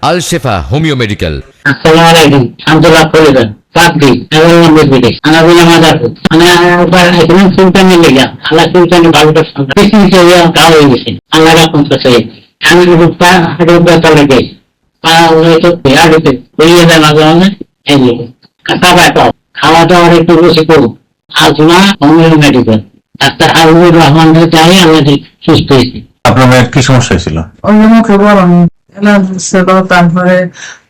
আল শেফা homeo medical. আসসালামু আলাইকুম। আব্দুল্লাহ ফরিদ পাবলি এবং বিদেশ আনাবিলা মাদারপুর একবার এখানে সুলতানের লেগা আল্লাহ সুলতানের বাবুটা বেশি হিসেবে কাল হয়ে গেছে আল্লাহ রাখুন কাছে আমি রূপা রূপা লেগে পা হয়তো হাড়িতে বেরিয়ে দেয় মাঝে মাঝে এই যে খাওয়া দাওয়ার একটু বেশি করুন। Asthma homeo medical doctor Habibur Rahman চাই আমরা সুস্থ হয়েছি। আপনার মেয়ের কি সমস্যা ছিল? ওই যে মুখে গরম ছিল, তারপরে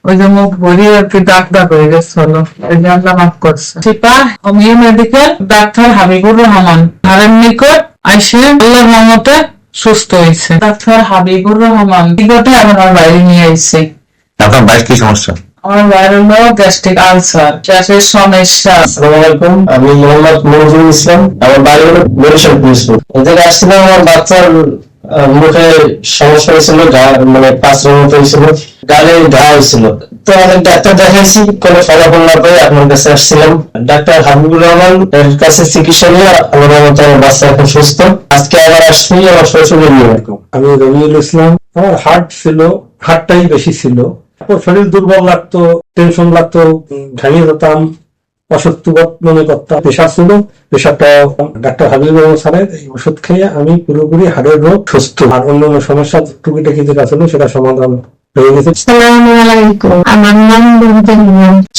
ওই যে মুখ ভরিয়ে আর কি দাগ দাগ হয়ে গেছিল, ওই যে আল্লাহ মাফ করছে। শিপা homeo medical doctor Habibur Rahman ঘরের নিকট আইসে আল্লাহর রহমতে সুস্থ হয়েছে। ডাক্তার হাবিবুর রহমান নিকটে আমার বাইরে নিয়ে আইছে। আপনার ভাইয়ের কি সমস্যা? আমার বাইরে হলো গ্যাস্ট্রিক আলসার, গ্যাসের সমস্যা। আসসালামু আলাইকুম, আমি মোহাম্মদ মনজুরুল ইসলাম। আমার বাড়ি হলো বরিশাল পিরোজপুর। এদের আসছিলাম, আমার বাচ্চার মুখে সমস্যা হয়েছিল, মানে পাঁচের মতো হয়েছিল, গালে ঘা হয়েছিল। তো অনেক ডাক্তার দেখাইছি, কোনো ফলাফল না পেয়ে আপনার কাছে আসছিলাম। ডাক্তার হাবিবুর রহমান এর কাছে চিকিৎসা নিয়ে আমার মতো আমার বাচ্চা এখন সুস্থ। আজকে আবার আসছি আমার শ্বশুরের নিয়ে। আমি রবিউল ইসলাম। আমার হার্ট ছিল, হার্টটাই বেশি ছিল। শরীর দুর্বল লাগতো, টেনশন লাগতো, ভেঙে যেতাম, অসুস্থ বোধ মনে করতাম। প্রেশার ছিল, প্রেশারটা ডাক্তার হাবিবুর রহমান স্যারের এই ওষুধ খেয়ে আমি পুরোপুরি হাড়ের রোগ সুস্থ। আর অন্যান্য সমস্যা টুকিটাকি যেটা ছিল সেটা সমাধান হয়ে গেছে। আসসালামু আলাইকুম, আমার নাম বিনতে।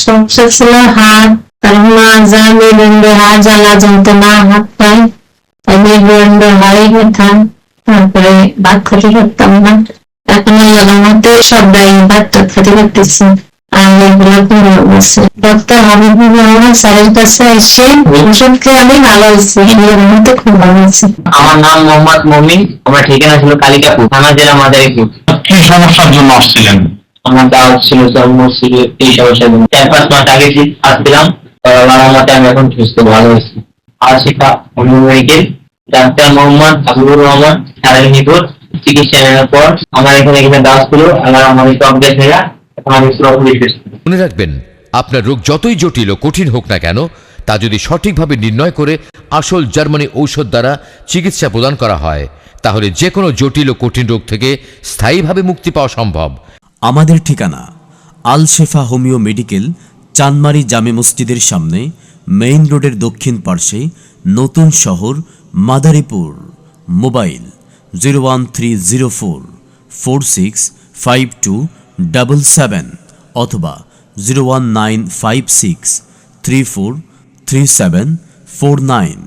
সমস্যা ছিল হাত, তার মাজা, মেরুদণ্ড, হাত জ্বালা যন্ত্রণা, হাত পায়ে মেরুদণ্ড, হাড়ে ব্যথা, তারপরে ভাত খেতে পারতাম না। এখন আল্লাহর মতে সবাই ভাত খেতে পারতেছি। আর এগুলো পুরো গেছে। ডক্টর হাবিবুর রহমান স্যারের কাছে এসে ওষুধ খেয়ে আমি ভালো হয়েছি, এর মধ্যে খুব ভালো হয়েছি। আমার নাম মোহাম্মদ মমিন। আমার ঠিকানা ছিল কালিকাপুর, থানা জেলা মাদারীপুর। কি সমস্যার জন্য আসছিলেন? আমার দাওয়াত ছিল জন্ম ছিল এই সমস্যার জন্য 4-5 মাস আগে আসছিলাম। আমার মতে আমি এখন সুস্থ ভালো হয়েছি। Ashifa homeo medical doctor Mohammad Habibur Rahman স্যারের নিকট চিকিৎসা নেওয়ার পর আমার এখানে দাওয়াত ছিল। আল্লাহ আমাদের সব দেখেরা এখন আমি পুরোপুরি সুস্থ। মনে রাখবেন, আপনার রোগ যতই জটিল ও কঠিন হোক না কেন, তা যদি সঠিকভাবে নির্ণয় করে আসল জার্মানি ঔষধ দ্বারা চিকিৎসা প্রদান করা হয়, তাহলে যে কোনো জটিল ও কঠিন রোগ থেকে স্থায়ীভাবে মুক্তি পাওয়া সম্ভব। আমাদের ঠিকানা আল শেফা হোমিও মেডিকেল, চানমারি জামে মসজিদের সামনে, মেইন রোডের দক্ষিণ পার্শ্বে, নতুন শহর, মাদারীপুর। মোবাইল 01304465277 অথবা 01956343749।